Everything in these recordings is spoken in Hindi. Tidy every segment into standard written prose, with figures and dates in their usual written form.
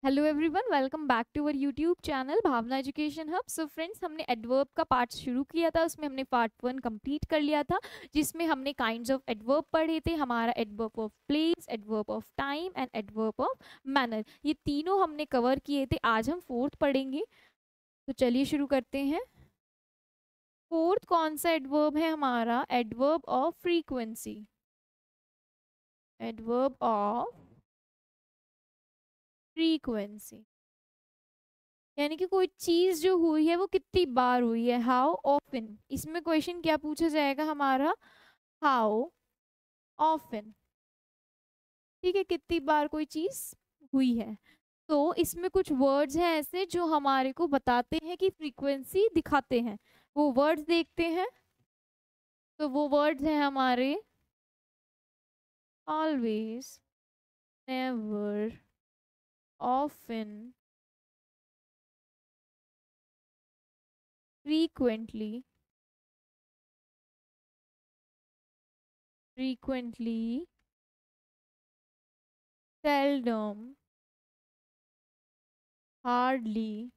Hello everyone, welcome back to our YouTube channel Bhavna education hub. So friends, हमने एडवर्ब का पार्ट शुरू किया था, उसमें हमने पार्ट 1 कंप्लीट कर लिया था, जिसमें हमने काइंड्स ऑफ एडवर्ब पढ़े थे। हमारा adverb of place, adverb of time and adverb of manner, ये तीनों हमने कवर किए थे। आज हम फोर्थ पढ़ेंगे, तो चलिए शुरू करते हैं। फोर्थ कौन सा एडवर्ब है हमारा? Adverb of frequency. Adverb of frequency यानी कि कोई चीज जो हुई है वो कितनी बार हुई है। हाउ ऑफन, इसमें क्वेश्चन क्या पूछा जाएगा हमारा? How often. ठीक है, कितनी बार कोई चीज हुई है। तो इसमें कुछ वर्ड्स हैं ऐसे जो हमारे को बताते हैं कि फ्रीक्वेंसी दिखाते हैं। वो वर्ड्स देखते हैं। तो वो वर्ड्स हैं हमारे always, never, often, frequently, frequently, seldom, hardly,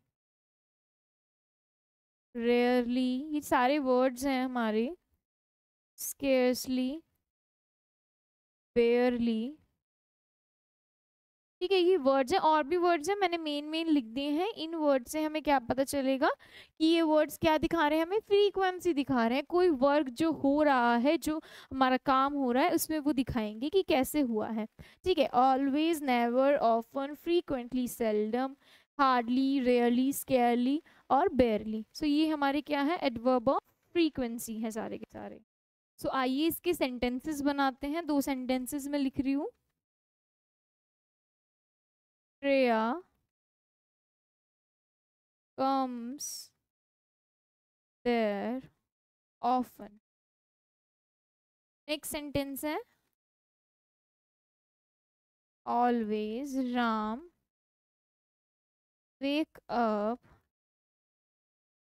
rarely. ये सारे वर्ड्स हैं हमारे। स्केर्सली, बेयरली। ठीक है, ये वर्ड्स हैं। और भी वर्ड्स हैं, मैंने मेन मेन लिख दिए हैं। इन वर्ड से हमें क्या पता चलेगा कि ये वर्ड्स क्या दिखा रहे हैं? हमें फ्रीक्वेंसी दिखा रहे हैं। कोई वर्क जो हो रहा है, जो हमारा काम हो रहा है, उसमें वो दिखाएंगे कि कैसे हुआ है। ठीक है, always, never, often, frequently, seldom, hardly, rarely, scarcely और बेयरली। सो ये हमारे क्या है? एडवर्ब ऑफ फ्रीक्वेंसी है सारे के सारे। सो आइए इसके सेंटेंसेस बनाते हैं। दो सेंटेंसेस में लिख रही हूँ। Shreya comes there often। Next sentence है always Ram wake up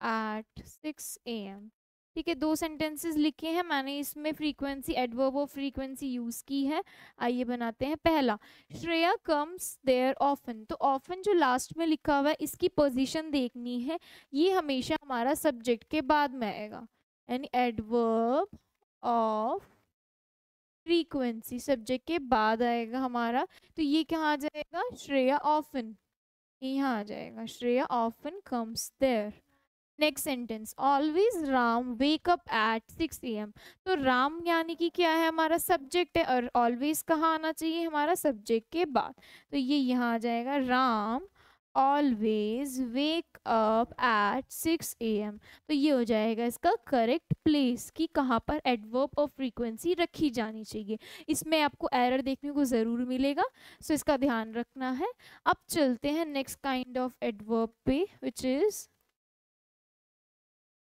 at 6 AM। ठीक है, दो सेंटेंसेस लिखे हैं मैंने। इसमें frequency, adverb of frequency use की है। आइए बनाते हैं। पहला, श्रेया कम्स देयर ऑफन। तो ऑफन जो लास्ट में लिखा हुआ है, इसकी पोजीशन देखनी है। ये हमेशा हमारा सब्जेक्ट के बाद में आएगा, यानी एडवर्ब ऑफ फ्रीक्वेंसी सब्जेक्ट के बाद आएगा हमारा। तो ये कहाँ आ जाएगा? श्रेया ऑफन, यहाँ आ जाएगा। Shreya often comes there. Next sentence, always Ram wake up at 6 AM। तो राम यानी कि क्या है? हमारा सब्जेक्ट है, और ऑलवेज कहाँ आना चाहिए? हमारा सब्जेक्ट के बाद। तो ये यहाँ आ जाएगा, Ram always wake up at 6 AM। तो ये हो जाएगा इसका करेक्ट प्लेस कि कहाँ पर एडवर्ब ऑफ फ्रीक्वेंसी रखी जानी चाहिए। इसमें आपको एरर देखने को ज़रूर मिलेगा, सो इसका ध्यान रखना है। अब चलते हैं नेक्स्ट काइंड ऑफ एडवर्ब पे, which is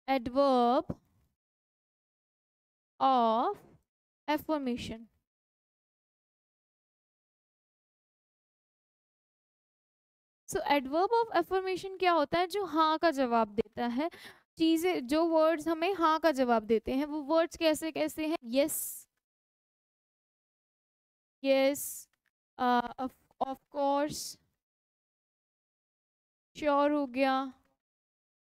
adverb of affirmation। So adverb of affirmation क्या होता है? जो हाँ का जवाब देता है। चीजें, जो वर्ड्स हमें हाँ का जवाब देते हैं, वो वर्ड्स कैसे कैसे हैं? Yes, yes, of course, sure हो गया,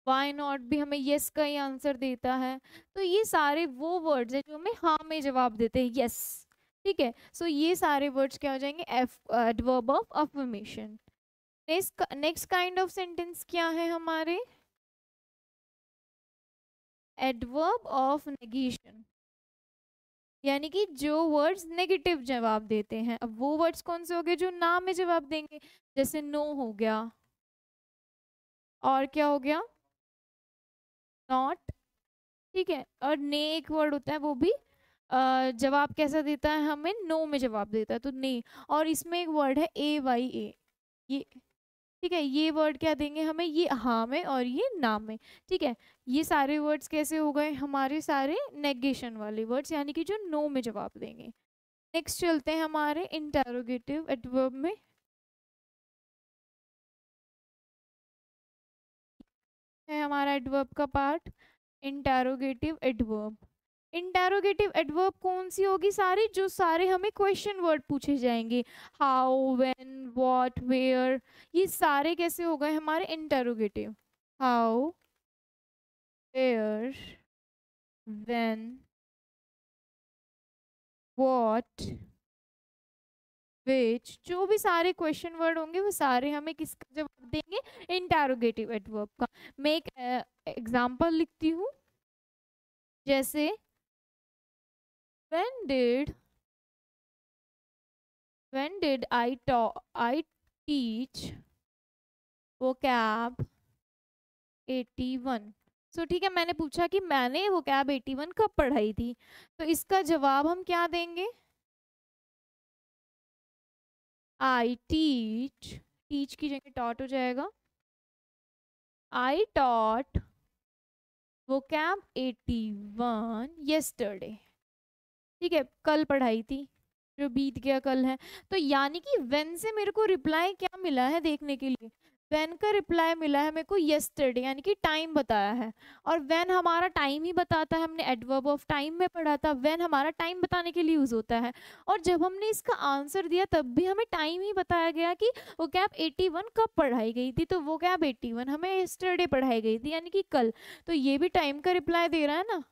वाई नॉट भी हमें यस का ही आंसर देता है। तो ये सारे वो वर्ड्स हैं जो हमें हाँ में जवाब देते हैं, यस। ठीक है, सो ये सारे वर्ड्स क्या हो जाएंगे? Adverb of affirmation. Next kind of sentence क्या है हमारे? एडवर्ब ऑफ नेगेशन, यानी कि जो वर्ड्स नेगेटिव जवाब देते हैं। अब वो वर्ड्स कौन से हो गए? जो ना में जवाब देंगे, जैसे नो हो गया, और क्या हो गया? नॉट। ठीक है, और ने एक वर्ड होता है, वो भी जवाब कैसा देता है? हमें नो में जवाब देता है, तो ने। और इसमें एक वर्ड है AYA, ये। ठीक है, ये वर्ड क्या देंगे हमें? ये हाँ में और ये ना में। ठीक है, ये सारे वर्ड्स कैसे हो गए हमारे? सारे नेगेशन वाले वर्ड्स, यानी कि जो नो में जवाब देंगे। नेक्स्ट चलते हैं हमारे इंटरोगेटिव एडवर्ब में। है हमारा एडवर्ब का part interrogative adverb. Interrogative adverb कौन सी होगी? सारी जो सारे हमें क्वेश्चन वर्ड पूछे जाएंगे, हाउ, व्हेन, व्हाट, वेयर, ये सारे कैसे हो गए हमारे interrogative. How, where, when, what, which, जो भी सारे क्वेश्चन वर्ड होंगे वो सारे हमें किसका जवाब देंगे? इंटेरोगेटिव एडवर्ब का। मैं एक एग्जांपल लिखती हूँ, जैसे when did I teach vocab 81? सो ठीक है, मैंने पूछा कि मैंने vocab 81 कब पढ़ाई थी, तो इसका जवाब हम क्या देंगे? I teach की जगह taught हो जाएगा। I taught vocab 81 yesterday। ठीक है, कल पढ़ाई थी, जो बीत गया कल है। तो यानी कि व्हेन से मेरे को रिप्लाई क्या मिला है देखने के लिए? व्हेन का रिप्लाई मिला है मेरे को यस्टरडे, यानी कि टाइम बताया है। और व्हेन हमारा टाइम ही बताता है, हमने एडवर्ब ऑफ टाइम में पढ़ा था, व्हेन हमारा टाइम बताने के लिए यूज होता है। और जब हमने इसका आंसर दिया तब भी हमें टाइम ही बताया गया कि वो कैब 81 कब पढ़ाई गई थी, तो वो कैब 81 हमें यस्टरडे पढ़ाई गई थी, यानी कि कल। तो ये भी टाइम का रिप्लाई दे रहा है ना।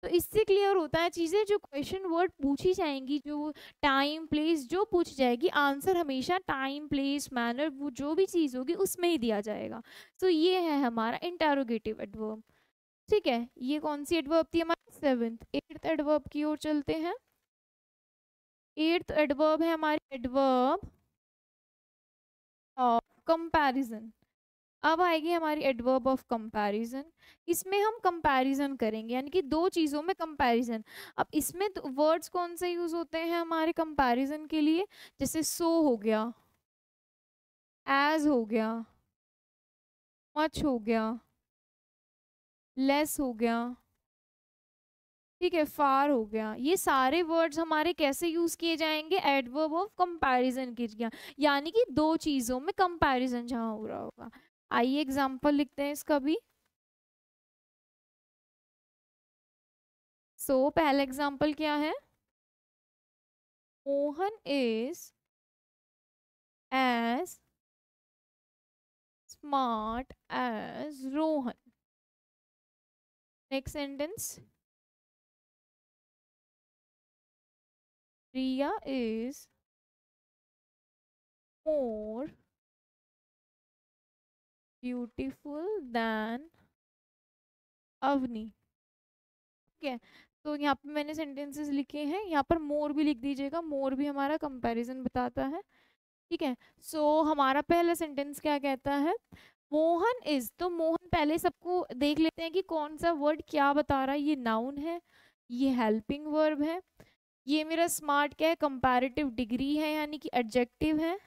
तो इससे क्लियर होता है चीज़ें, जो क्वेश्चन वर्ड पूछी जाएंगी, जो टाइम प्लेस जो पूछी जाएगी, आंसर हमेशा टाइम प्लेस मैनर वो जो भी चीज़ होगी उसमें ही दिया जाएगा। तो ये है हमारा इंटेरोगेटिव एडवर्ब। ठीक है, ये कौन सी एडवर्ब थी हमारी? सेवेंथ। एट्थ एडवर्ब की ओर चलते हैं। एट्थ एडवर्ब है हमारी एडवर्ब ऑफ कंपैरिजन। अब आएगी हमारी एडवर्ब ऑफ कंपैरिजन। इसमें हम कंपैरिजन करेंगे, यानी कि दो चीज़ों में कंपैरिजन। अब इसमें तो वर्ड्स कौन से यूज होते हैं हमारे कंपैरिजन के लिए? जैसे सो हो गया, एज हो गया, मच हो गया, लेस हो गया, ठीक है, फार हो गया। ये सारे वर्ड्स हमारे कैसे यूज किए जाएंगे? एडवर्ब ऑफ कंपैरिजन के लिए, यानी कि दो चीज़ों में कंपैरिजन जहाँ हो रहा होगा। आइए एग्जाम्पल लिखते हैं इसका भी। पहला एग्जाम्पल क्या है? Mohan is as smart as Rohan. Next sentence. Riya is more beautiful than Avni. ठीक है, तो यहाँ पे मैंने सेंटेंसेस लिखे हैं, यहाँ पर मोर भी लिख दीजिएगा, मोर भी हमारा कंपैरिजन बताता है। ठीक है, हमारा पहला सेंटेंस क्या कहता है? मोहन इज, तो मोहन, पहले सबको देख लेते हैं कि कौन सा वर्ड क्या बता रहा है। ये नाउन है, ये हेल्पिंग वर्ब है, ये मेरा स्मार्ट क्या है? कंपैरेटिव डिग्री है, यानी कि एडजेक्टिव है।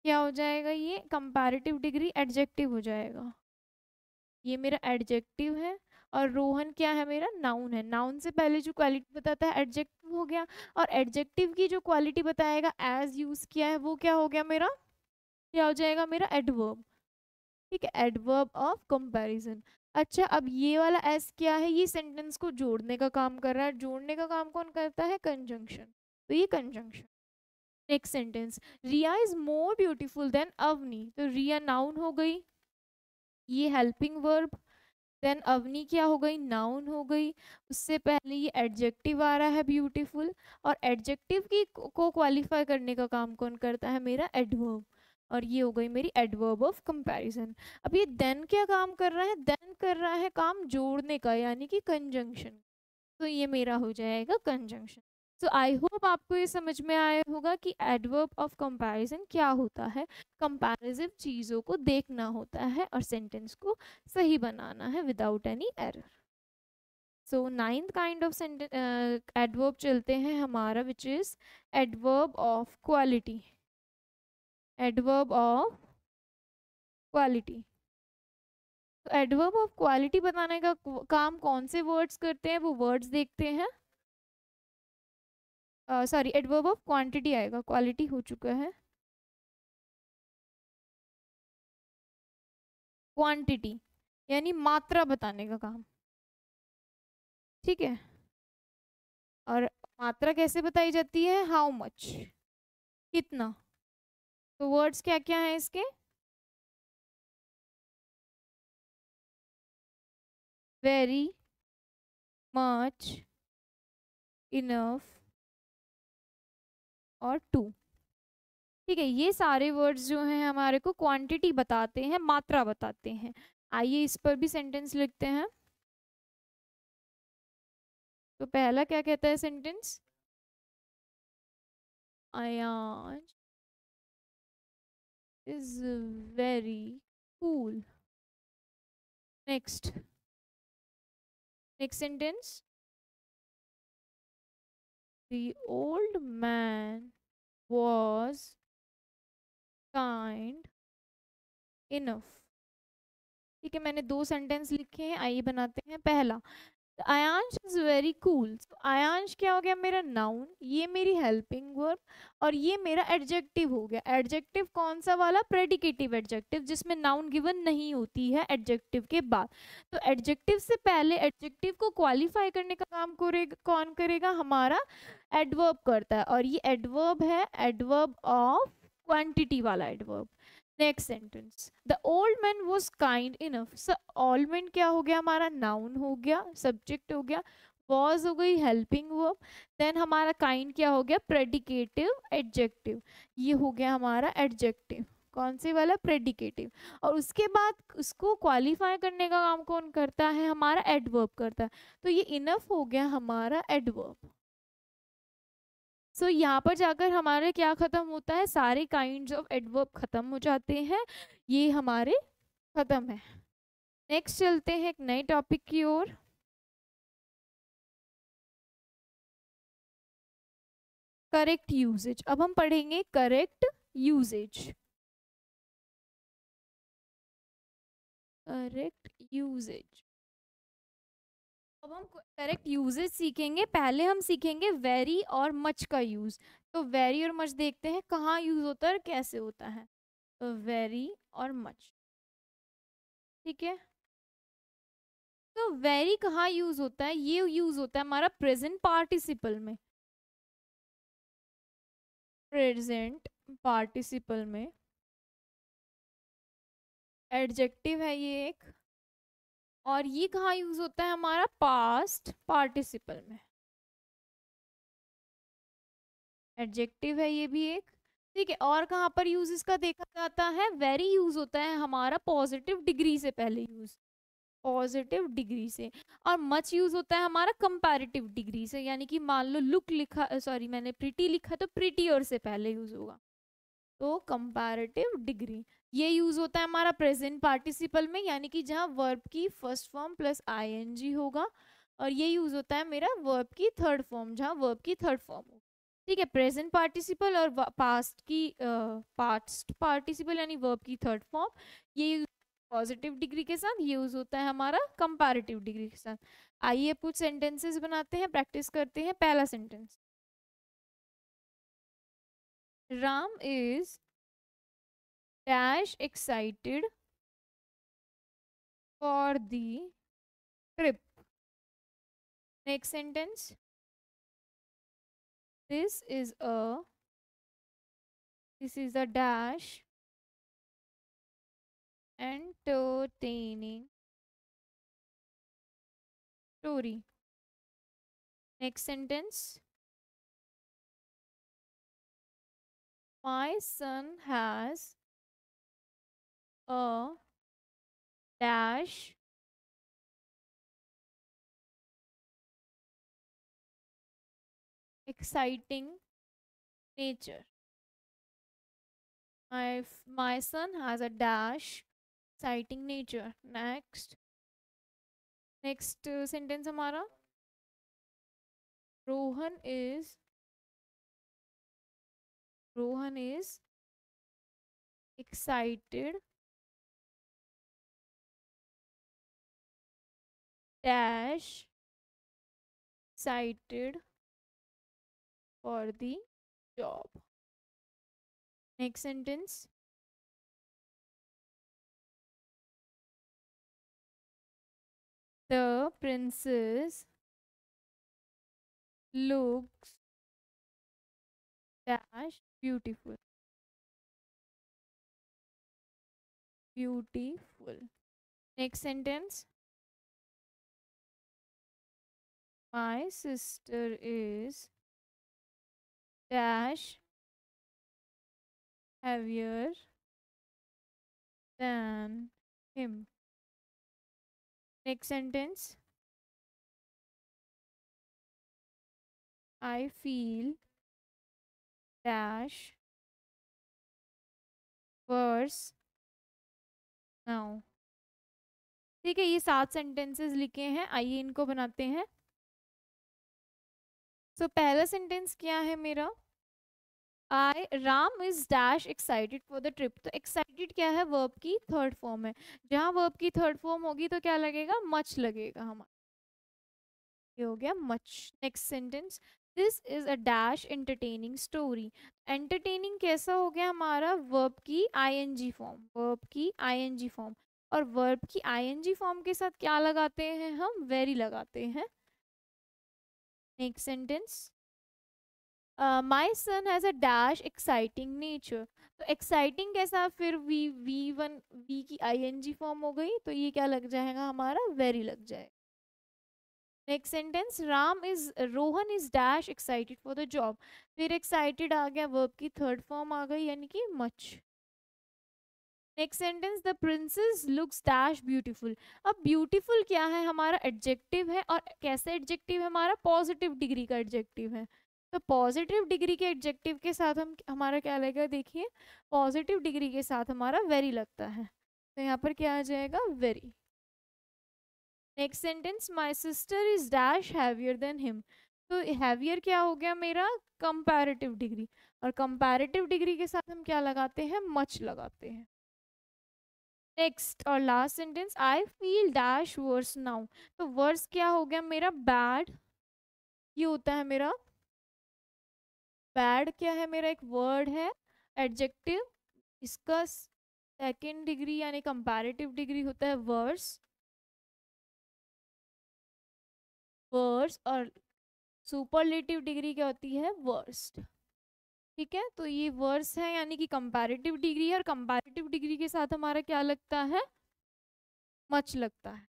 क्या हो जाएगा? ये कंपैरेटिव डिग्री एडजेक्टिव हो जाएगा, ये मेरा एडजेक्टिव है। और रोहन क्या है? मेरा नाउन है। नाउन से पहले जो क्वालिटी बताता है एडजेक्टिव हो गया, और एडजेक्टिव की जो क्वालिटी बताएगा एज यूज किया है वो क्या हो गया मेरा? क्या हो जाएगा मेरा? एडवर्ब। ठीक है, एडवर्ब ऑफ कंपैरिजन। अच्छा, अब ये वाला एस क्या है? ये सेंटेंस को जोड़ने का काम कर रहा है। जोड़ने का काम कौन करता है? कंजंक्शन। तो ये conjunction. Next sentence, Riya is more beautiful than Avni, तो रिया नाउन हो गई, ये हेल्पिंग वर्ब। देन अवनी क्या हो गई? नाउन हो गई। उससे पहले ये एडजेक्टिव आ रहा है ब्यूटीफुल, और एडजेक्टिव की को क्वालिफाई करने का काम कौन करता है? मेरा एडवर्ब। और ये हो गई मेरी एडवर्ब ऑफ कंपैरिजन। अब ये देन क्या काम कर रहा है? देन कर रहा है काम जोड़ने का, यानी कि कंजंक्शन। तो ये मेरा हो जाएगा कंजंक्शन। सो आई होप आपको ये समझ में आया होगा कि एडवर्ब ऑफ कंपैरिजन क्या होता है। कंपैरिजिव चीज़ों को देखना होता है और सेंटेंस को सही बनाना है without any error. So ninth kind of adverb चलते हैं हमारा, which is adverb of quality. Adverb of quality. तो एडवर्ब ऑफ क्वालिटी बताने का काम कौन से वर्ड्स करते हैं? वो वर्ड्स देखते हैं। सॉरी, एडवर्ब ऑफ क्वांटिटी आएगा, क्वालिटी हो चुका है। क्वांटिटी यानी मात्रा बताने का काम। ठीक है, और मात्रा कैसे बताई जाती है? हाउ मच, कितना। तो वर्ड्स क्या क्या है इसके? वेरी, मच, इनफ और टू। ठीक है, ये सारे वर्ड्स जो हैं हमारे को क्वांटिटी बताते हैं, मात्रा बताते हैं। आइए इस पर भी सेंटेंस लिखते हैं। तो पहला क्या कहता है sentence? Aayansh is very cool. Next, next sentence, the old man was kind enough। ठीक है, मैंने दो सेंटेंस लिखे हैं, आइए बनाते हैं। पहला, Aayansh is very cool. Aayansh क्या हो गया? मेरा नाउन, ये मेरी हेल्पिंग वर्ब, और ये मेरा एडजेक्टिव हो गया। एडजेक्टिव कौन सा वाला? प्रेडिकेटिव एडजेक्टिव, जिसमें नाउन गिवन नहीं होती है एडजेक्टिव के बाद। तो एडजेक्टिव से पहले एडजेक्टिव को क्वालिफाई करने का काम कौन करेगा? हमारा एडवर्ब करता है, और ये एडवर्ब है, एडवर्ब ऑफ क्वांटिटी वाला adverb. Next sentence, the old man was kind enough. Old man क्या हो गया? हमारा नाउन हो गया, सब्जेक्ट हो गया, वॉज हो गई हेल्पिंग वर्ब, देन हमारा काइंड क्या हो गया? Predicative adjective. ये हो गया हमारा एडजेक्टिव, कौन से वाला? प्रेडिकेटिव। और उसके बाद उसको क्वालिफाई करने का काम कौन करता है? हमारा एडवर्ब करता है। तो ये इनफ हो गया हमारा एडवर्ब। सो यहाँ पर जाकर हमारे क्या खत्म होता है? सारे काइंड्स ऑफ एडवर्ब खत्म हो जाते हैं, ये हमारे खत्म है। नेक्स्ट चलते हैं एक नए टॉपिक की ओर। Correct usage. अब हम पढ़ेंगे करेक्ट यूजेज। Correct usage. अब हम करेक्ट यूजेज सीखेंगे। पहले हम सीखेंगे वेरी और मच का यूज। तो वेरी और मच देखते हैं कहाँ यूज होता है और कैसे होता है। तो वेरी और मच, ठीक है। तो वेरी कहाँ यूज होता है? ये यूज होता है हमारा प्रेजेंट पार्टिसिपल में। प्रेजेंट पार्टिसिपल में एडजेक्टिव है ये एक। और ये कहाँ यूज होता है? हमारा पास्ट पार्टिसिपल में। एडजेक्टिव है ये भी एक, ठीक है। और कहाँ पर यूज इसका देखा जाता है? वेरी यूज होता है हमारा पॉजिटिव डिग्री से पहले यूज, पॉजिटिव डिग्री से। और मच यूज होता है हमारा कंपैरेटिव डिग्री से, यानी कि मान लो लुक लिखा, सॉरी मैंने प्रिटी लिखा, तो प्रिटियर से पहले यूज होगा, तो कंपैरेटिव डिग्री। ये यूज होता है हमारा प्रेजेंट पार्टिसिपल में, यानी कि जहाँ वर्ब की फर्स्ट फॉर्म प्लस आईएनजी होगा। और ये यूज होता है मेरा वर्ब की थर्ड फॉर्म, जहाँ वर्ब की थर्ड फॉर्म हो। ठीक है, प्रेजेंट पार्टिसिपल और पास्ट की पास्ट पार्टिसिपल यानी वर्ब की थर्ड फॉर्म, ये पॉजिटिव डिग्री के साथ। ये यूज होता है हमारा कंपैरेटिव डिग्री के साथ। आइए कुछ सेंटेंसेस बनाते हैं, प्रैक्टिस करते हैं। पहला sentence, Ram is dash excited for the trip. Next sentence, this is a, this is a dash entertaining story. Next sentence, my son has a dash exciting nature. My son has a dash exciting nature. Next, next sentence हमारा, Rohan is, Rohan is excited dash excited for the job. Next sentence, the princess looks dash beautiful. Beautiful. Next sentence. My sister is dash heavier than him. Next sentence. I feel dash worse now. ठीक है, ये 7 सेंटेंसेस लिखे हैं, आइए इनको बनाते हैं. सो पहला सेंटेंस क्या है मेरा? I Ram is dash excited for the trip. तो एक्साइटेड क्या है? वर्ब की थर्ड फॉर्म है. जहाँ वर्ब की थर्ड फॉर्म होगी तो क्या लगेगा? मच लगेगा हमारा. ये हो गया much. Next sentence. This is a dash entertaining story. Entertaining कैसा हो गया हमारा? वर्ब की आईएनजी फॉर्म. वर्ब की आईएनजी फॉर्म. और वर्ब की आईएनजी फॉर्म के साथ क्या लगाते हैं हम? वेरी लगाते हैं. Next sentence. My son has a dash exciting nature. तो एक्साइटिंग कैसा? फिर वी वी की आईएनजी फॉर्म हो गई, तो ये क्या लग जाएगा हमारा? वेरी लग जाएगा. Next sentence. Rohan is dash excited for the job. फिर एक्साइटेड आ गया, वर्ब की थर्ड फॉर्म आ गई यानी कि much. Next sentence. The princess looks dash beautiful. अब ब्यूटीफुल क्या है हमारा? एडजेक्टिव है. और कैसे एडजेक्टिव है हमारा? पॉजिटिव डिग्री का एडजेक्टिव है. तो पॉजिटिव डिग्री के एडजेक्टिव के साथ हम हमारा क्या लगेगा? देखिए, पॉजिटिव डिग्री के साथ हमारा वेरी लगता है, तो यहाँ पर क्या आ जाएगा? Very. Next sentence. My sister is dash heavier than him. तो हैवियर क्या हो गया मेरा? Comparative degree. और कंपैरेटिव डिग्री के साथ हम क्या लगाते हैं? मच लगाते हैं. नेक्स्ट और last sentence. I feel dash worse now. तो वर्स क्या हो गया मेरा? बैड. ये होता है मेरा बैड. क्या है मेरा? एक वर्ड है, एडजेक्टिव. इसका सेकेंड डिग्री यानी कंपैरेटिव डिग्री होता है वर्स. वर्स. और सुपरलेटिव डिग्री क्या होती है? वर्स्ट. ठीक है, तो ये वर्स है यानी कि कंपैरेटिव डिग्री है, और कंपैरेटिव डिग्री के साथ हमारा क्या लगता है? मच लगता है.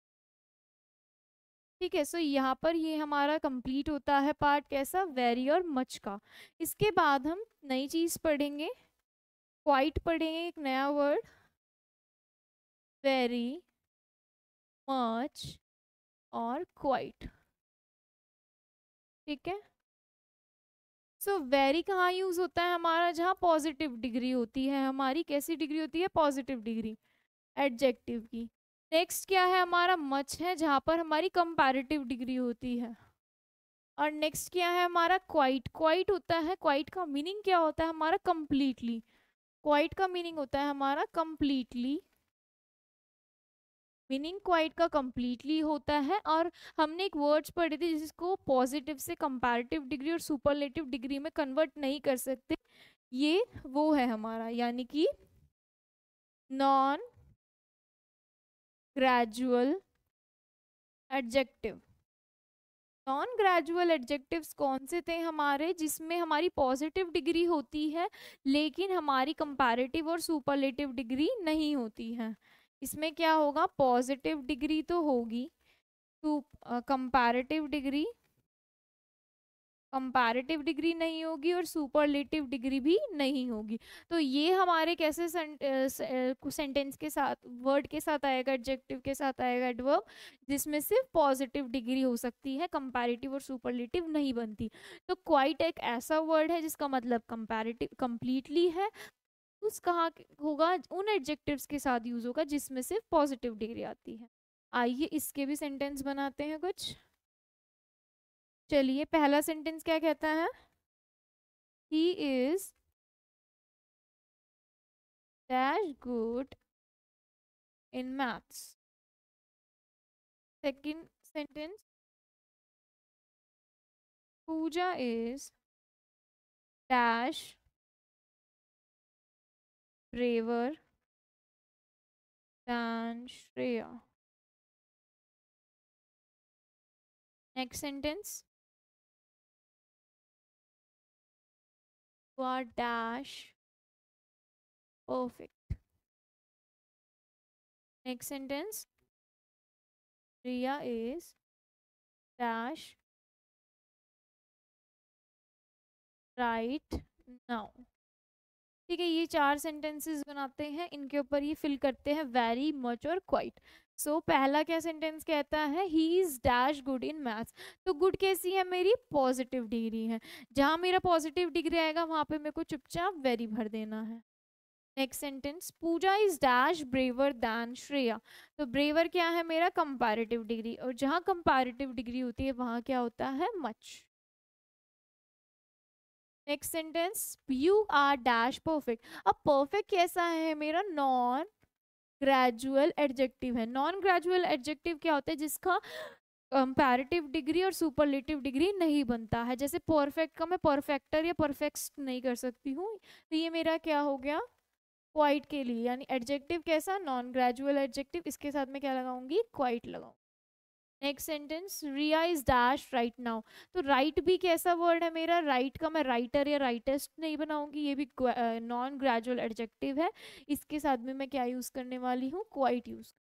ठीक है, सो यहाँ पर ये हमारा कंप्लीट होता है पार्ट. कैसा? वेरी और मच का. इसके बाद हम नई चीज पढ़ेंगे. क्वाइट पढ़ेंगे, एक नया वर्ड. वेरी, मच और क्वाइट. ठीक है. सो वेरी कहाँ यूज होता है हमारा? जहाँ पॉजिटिव डिग्री होती है हमारी. कैसी डिग्री होती है? पॉजिटिव डिग्री एडजेक्टिव की. नेक्स्ट क्या है हमारा? मच है, जहाँ पर हमारी कंपैरेटिव डिग्री होती है. और नेक्स्ट क्या है हमारा? क्वाइट. क्वाइट होता है, क्वाइट का मीनिंग क्या होता है हमारा? कंप्लीटली. क्वाइट का मीनिंग होता है हमारा कंप्लीटली. मीनिंग क्वाइट का कंप्लीटली होता है. और हमने एक वर्ड्स पढ़े थे जिसको पॉजिटिव से कंपैरेटिव डिग्री और सुपरलेटिव डिग्री में कन्वर्ट नहीं कर सकते. ये वो है हमारा, यानी कि non gradual adjective. Non gradual adjectives कौन से थे हमारे? जिसमें हमारी पॉजिटिव डिग्री होती है लेकिन हमारी कंपैरेटिव और सुपरलेटिव डिग्री नहीं होती है. इसमें क्या होगा? पॉजिटिव डिग्री तो होगी, कंपैरेटिव डिग्री कंपैरेटिव डिग्री नहीं होगी, और सुपरलेटिव डिग्री भी नहीं होगी. तो ये हमारे कैसे सेंटेंस के साथ, वर्ड के साथ आएगा, एडजेक्टिव के साथ आएगा एडवर्ब, जिसमें सिर्फ पॉजिटिव डिग्री हो सकती है, कंपैरेटिव और सुपरलेटिव नहीं बनती. तो क्वाइट एक ऐसा वर्ड है जिसका मतलब कंपैरेटिव कंप्लीटली है. उस कहाँ होगा? उन एडजेक्टिव्स के साथ यूज होगा जिसमें सिर्फ पॉजिटिव डिग्री आती है. आइए इसके भी सेंटेंस बनाते हैं कुछ. चलिए, पहला सेंटेंस क्या कहता है? He is dash good in maths. Second sentence. Pooja is dash braver than Shreya. Next sentence. You are dash perfect. Next sentence. Riya is dash right now. ठीक है, ये 4 सेंटेंसेस बनाते हैं, इनके ऊपर ये फिल करते हैं वेरी मच और क्वाइट. सो पहला क्या सेंटेंस कहता है, he is dash good in maths. तो गुड कैसी है मेरी, पॉजिटिव डिग्री है. जहां मेरा पॉजिटिव डिग्री आएगा वहां पे मेरे को चुपचाप वेरी भर देना है. Next sentence, Pooja is dash braver than Shreya. तो ब्रेवर क्या है मेरा, कंपैरेटिव डिग्री, और जहां कंपैरेटिव डिग्री होती है वहां क्या होता है, much. Next sentence, you are dash perfect. अब परफेक्ट कैसा है मेरा, नॉन ग्रेजुअल एडजेक्टिव है. नॉन ग्रेजुअल एडजेक्टिव क्या होता है, जिसका कंपैरेटिव डिग्री और सुपरलेटिव डिग्री नहीं बनता है. जैसे परफेक्ट का मैं परफेक्टर या परफेक्ट नहीं कर सकती हूँ, तो ये मेरा क्या हो गया, क्वाइट के लिए. यानी एडजेक्टिव कैसा, नॉन ग्रेजुअल एडजेक्टिव, इसके साथ में क्या लगाऊंगी, क्वाइट लगाऊंगी. Next sentence, Riya is dash right now. तो राइट भी कैसा वर्ड है मेरा, राइट का मैं राइटर या राइटेस्ट नहीं बनाऊंगी, ये भी नॉन ग्रेजुअल एडजेक्टिव है. इसके साथ में मैं क्या यूज करने वाली हूँ, क्वाइट यूज.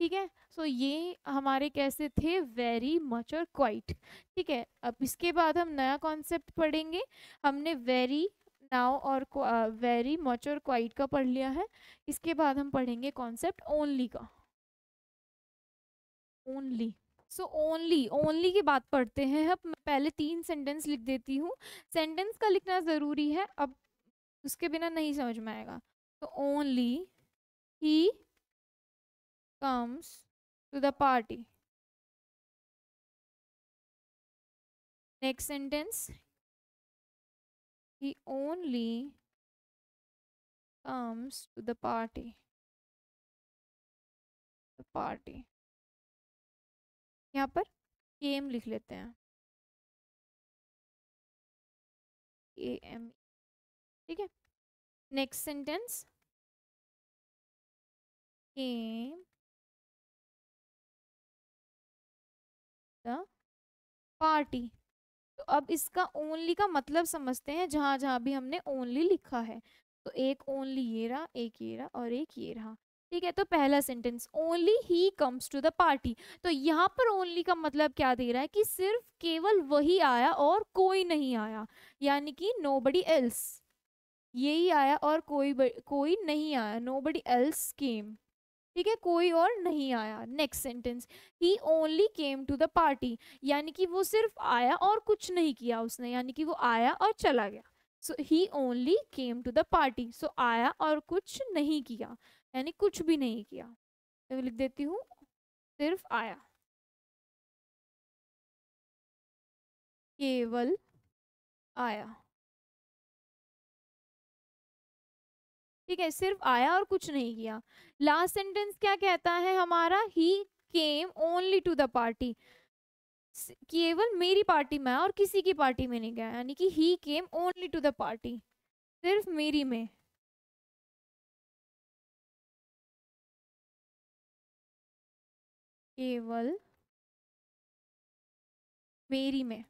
ठीक है, सो ये हमारे कैसे थे, वेरी मच और क्वाइट. ठीक है, अब इसके बाद हम नया कॉन्सेप्ट पढ़ेंगे. हमने वेरी, नाउ और वेरी मच और क्वाइट का पढ़ लिया है. इसके बाद हम पढ़ेंगे कॉन्सेप्ट ओनली का. ओनली, सो ओनली, ओनली की बात पढ़ते हैं. अब मैं पहले 3 सेंटेंस लिख देती हूँ. सेंटेंस का लिखना ज़रूरी है, अब उसके बिना नहीं समझ में आएगा. तो only he comes to the party. Next sentence, he only comes to the party. The party, यहाँ पर came लिख लेते हैं, AM. ठीक है, next sentence, came the party. तो अब इसका ओनली का मतलब समझते हैं, जहां जहां भी हमने ओनली लिखा है. तो एक ओनली ये रहा, एक ये रहा और एक ये रहा. ठीक है, तो पहला sentence, only he comes to the party. तो यहाँ पर ओनली का मतलब क्या दे रहा है कि सिर्फ केवल वही आया और कोई नहीं आया, यानी कि नोबडी एल्स. यही आया और कोई नहीं आया, नोबडी एल्स केम. ठीक है, कोई और नहीं आया. Next sentence, he only came to the party. यानी कि वो सिर्फ आया और कुछ नहीं किया उसने, यानी कि वो आया और चला गया. So he only came to the party. So आया और कुछ नहीं किया, यानी कुछ भी नहीं किया. तो लिख देती हूँ, सिर्फ आया, केवल आया. ठीक है, सिर्फ आया और कुछ नहीं किया. लास्ट सेंटेंस क्या कहता है हमारा, ही केम ओनली टू द पार्टी. केवल मेरी पार्टी में और किसी की पार्टी में नहीं गया, यानी कि ही केम ओनली टू द पार्टी, सिर्फ मेरी में. केवल मेरी में,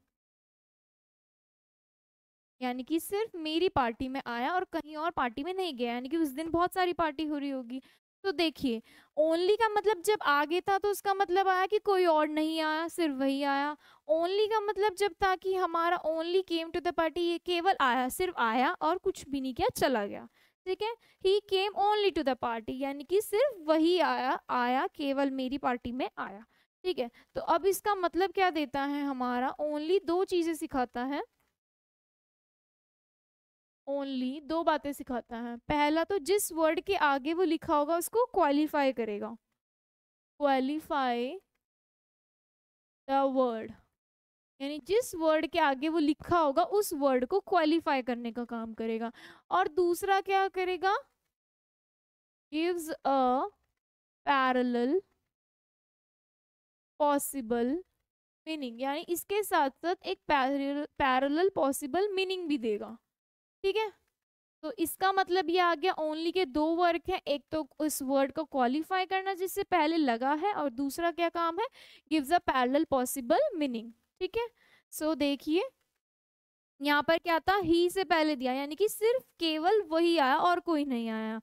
यानी कि सिर्फ मेरी पार्टी में आया और कहीं और पार्टी में नहीं गया, यानी कि उस दिन बहुत सारी पार्टी हो रही होगी. तो देखिए, ओनली का मतलब जब आगे था तो उसका मतलब आया कि कोई और नहीं आया, सिर्फ वही आया. ओनली का मतलब जब था कि हमारा only came to the party, ये केवल आया, सिर्फ आया और कुछ भी नहीं किया, चला गया. ठीक है, ही केम ओनली टू द पार्टी, यानी कि सिर्फ वही आया, आया केवल मेरी पार्टी में आया. ठीक है, तो अब इसका मतलब क्या देता है हमारा, ओनली दो चीजें सिखाता है. ओनली दो बातें सिखाता है. पहला तो जिस वर्ड के आगे वो लिखा होगा उसको क्वालिफाई करेगा, क्वालिफाई द वर्ड. यानी जिस वर्ड के आगे वो लिखा होगा उस वर्ड को क्वालिफाई करने का काम करेगा. और दूसरा क्या करेगा, gives a parallel possible meaning, यानी इसके साथ साथ एक पैरेलल पॉसिबल मीनिंग भी देगा. ठीक है, तो इसका मतलब ये आ गया, ओनली के दो वर्क हैं, एक तो उस वर्ड को क्वालिफाई करना जिससे पहले लगा है, और दूसरा क्या काम है, gives a parallel possible meaning. ठीक है, सो देखिए, यहाँ पर क्या था, ही से पहले दिया, यानी कि सिर्फ केवल वही आया और कोई नहीं आया।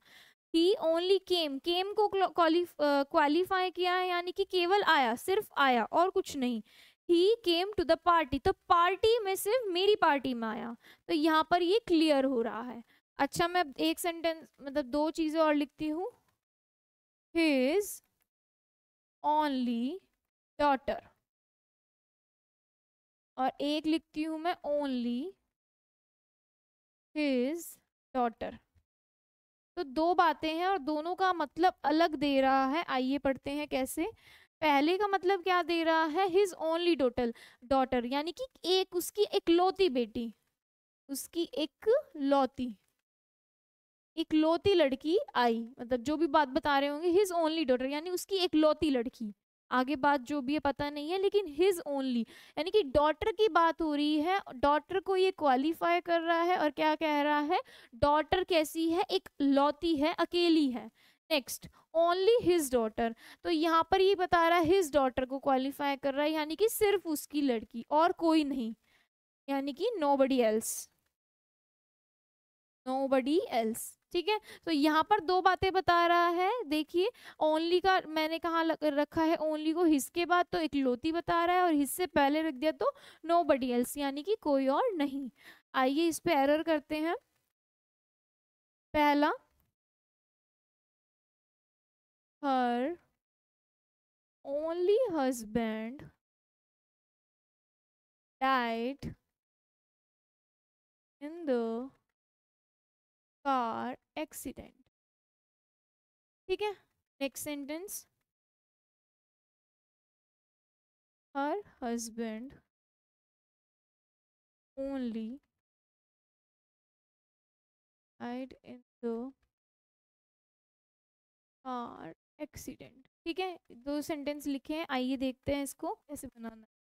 ही ओनली केम, केम को क्वालिफाई किया है, यानी कि केवल आया, सिर्फ आया और कुछ नहीं। ही केम टू द पार्टी, तो पार्टी में सिर्फ मेरी पार्टी में आया, तो यहाँ पर ये क्लियर हो रहा है। अच्छा, मैं एक सेंटेंस मतलब दो चीजें और लिखती हूँ। हिज ओनली डॉटर, और एक लिखती हूँ मैं ओनली हिज डॉटर। तो दो बातें हैं और दोनों का मतलब अलग दे रहा है। आइए पढ़ते हैं कैसे। पहले का मतलब क्या दे रहा है, हिज ओनली डॉटर, डॉटर यानी कि एक उसकी इकलौती बेटी, उसकी इकलौती लड़की आई, मतलब जो भी बात बता रहे होंगे, हिज ओनली डॉटर यानी उसकी इकलौती लड़की। आगे बात जो भी है पता नहीं है, लेकिन हिज ओनली यानी कि डॉटर की बात हो रही है। डॉटर को ये क्वालिफाई कर रहा है और क्या कह रहा है, डॉटर कैसी है, एक लौती है, अकेली है। नेक्स्ट, ओनली हिज डॉटर, तो यहाँ पर ये बता रहा है हिज डॉटर को क्वालिफाई कर रहा है, यानी कि सिर्फ उसकी लड़की और कोई नहीं, यानी कि नोबडी एल्स, नोबडी एल्स। ठीक है, तो यहाँ पर दो बातें बता रहा है। देखिए, ओनली का मैंने कहा रखा है, ओनली को हिज के बाद तो इकलौती बता रहा है, और हिज से पहले रख दिया तो नोबडी एल्स, यानी कि कोई और नहीं। आइए इस पे एरर करते हैं। पहला, her only husband died in the car accident. ठीक है, next sentence, her husband only died in the car accident. ठीक है, दो सेंटेंस लिखे हैं, आइए देखते हैं इसको कैसे बनाना है।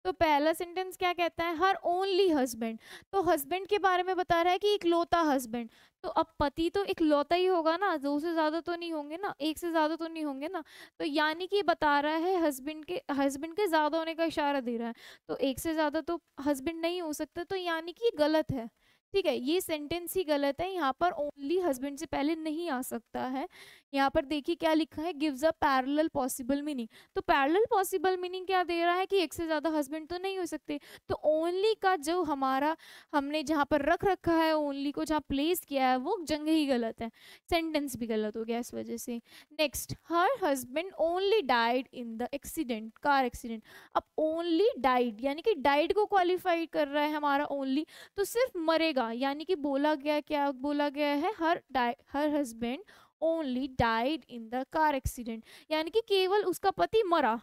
तो पहला सेंटेंस क्या कहता है, हर ओनली हस्बैंड, तो हस्बैंड के बारे में बता रहा है कि इकलौता हस्बैंड। तो अब पति तो इकलौता ही होगा ना, दो से ज्यादा तो नहीं होंगे ना, एक से ज्यादा तो नहीं होंगे ना। तो यानी कि बता रहा है हस्बैंड के ज्यादा होने का इशारा दे रहा है, तो एक से ज्यादा तो हस्बैंड नहीं हो सकता, तो यानी कि गलत है। ठीक है, ये सेंटेंस ही गलत है, यहाँ पर ओनली हस्बैंड से पहले नहीं आ सकता है। यहाँ पर देखिए क्या लिखा है, gives a parallel possible meaning. तो पैरेलल पॉसिबल मीनिंग क्या दे रहा है कि एक से ज्यादा हस्बैंड तो नहीं हो सकते। तो ओनली का जो हमारा हमने जहाँ पर रख रखा है, ओनली को जहाँ प्लेस किया है, वो जगह ही गलत है, सेंटेंस भी गलत हो गया इस वजह से। Next, her husband only died in the accident, car accident. अब ओनली डाइड यानी कि डाइड को क्वालिफाई कर रहा है हमारा ओनली, तो सिर्फ मरेगा, यानी कि बोला गया, क्या बोला गया है, her husband only died in the car accident, यानी कि केवल उसका पति मरा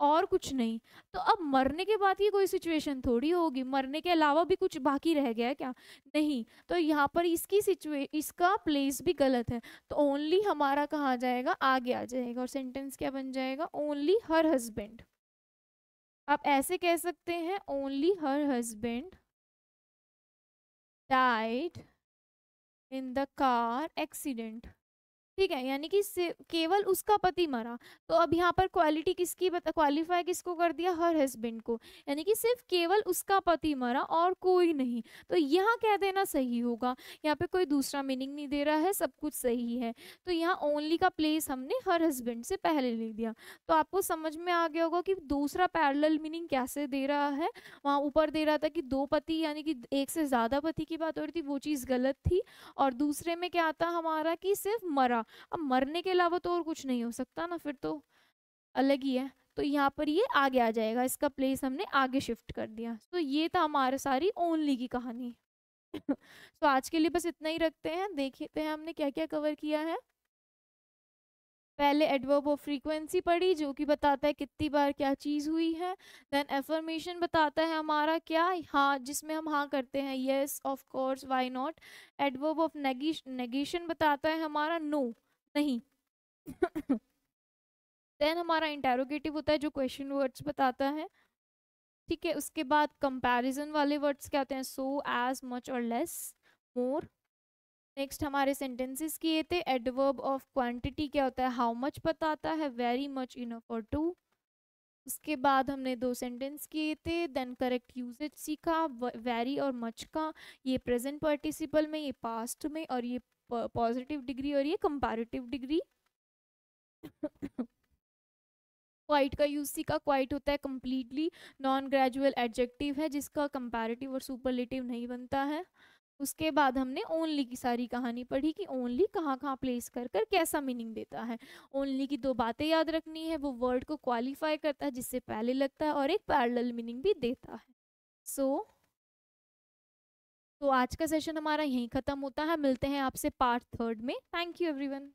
और कुछ नहीं। तो अब मरने के बाद की कोई सिचुएशन थोड़ी होगी, मरने के अलावा भी कुछ बाकी रह गया है क्या, नहीं। तो यहाँ पर इसका प्लेस भी गलत है, तो ओनली हमारा कहाँ जाएगा, आगे आ जाएगा, और सेंटेंस क्या बन जाएगा, ओनली हर हस्बैंड। आप ऐसे कह सकते हैं, only her husband died in the car accident. ठीक है, यानी कि केवल उसका पति मरा। तो अब यहाँ पर क्वालिटी किसकी बता, क्वालिफाई किसको कर दिया, हर हस्बैंड को, यानी कि सिर्फ केवल उसका पति मरा और कोई नहीं। तो यहाँ कह देना सही होगा, यहाँ पे कोई दूसरा मीनिंग नहीं दे रहा है, सब कुछ सही है। तो यहाँ ओनली का प्लेस हमने हर हस्बैंड से पहले लिख दिया। तो आपको समझ में आ गया होगा कि दूसरा पैरेलल मीनिंग कैसे दे रहा है। वहाँ ऊपर दे रहा था कि दो पति, यानी कि एक से ज्यादा पति की बात हो रही थी, वो चीज़ गलत थी। और दूसरे में क्या था हमारा, कि सिर्फ मरा। अब मरने के अलावा तो और कुछ नहीं हो सकता ना, फिर तो अलग ही है। तो यहाँ पर ये आगे आ जाएगा, इसका प्लेस हमने आगे शिफ्ट कर दिया। तो ये था हमारे सारी ओनली की कहानी। तो आज के लिए बस इतना ही रखते हैं, देखते हैं हमने क्या क्या कवर किया है। पहले एडवर्ब ऑफ फ्रीक्वेंसी पढ़ी, जो कि बताता है कितनी बार क्या चीज़ हुई है। देन एफर्मेशन बताता है हमारा क्या, हाँ, जिसमें हम हाँ करते हैं, yes, of course, why not. Adverb of negation बताता है हमारा नो, नहीं। देन हमारा इंटेरोगेटिव होता है, जो क्वेश्चन वर्ड्स बताता है। ठीक है, उसके बाद कंपैरिजन वाले वर्ड्स क्या होते हैं, सो, एज, मच और लेस, मोर। नेक्स्ट हमारे सेंटेंसेस किए थे। एडवर्ब ऑफ क्वांटिटी क्या होता है, हाउ मच बताता है, वेरी मच, इनफ और टू। उसके बाद हमने 2 सेंटेंस किए थे, देन करेक्ट यूजेज सीखा, वेरी और मच का, ये प्रेजेंट पार्टिसिपल में, ये पास्ट में, और ये पॉजिटिव डिग्री और ये कंपैरेटिव डिग्री। क्वाइट का यूज सीखा, क्वाइट होता है कंप्लीटली नॉन ग्रेजुअल एडजेक्टिव है जिसका कंपैरेटिव और सुपरलेटिव नहीं बनता है। उसके बाद हमने ओनली की सारी कहानी पढ़ी कि ओनली कहाँ कहाँ प्लेस कर कर कैसा मीनिंग देता है। ओनली की 2 बातें याद रखनी है, वो वर्ड को क्वालिफाई करता है जिससे पहले लगता है और एक पैरेलल मीनिंग भी देता है। तो आज का सेशन हमारा यहीं खत्म होता है, मिलते हैं आपसे पार्ट 3 में। Thank you everyone.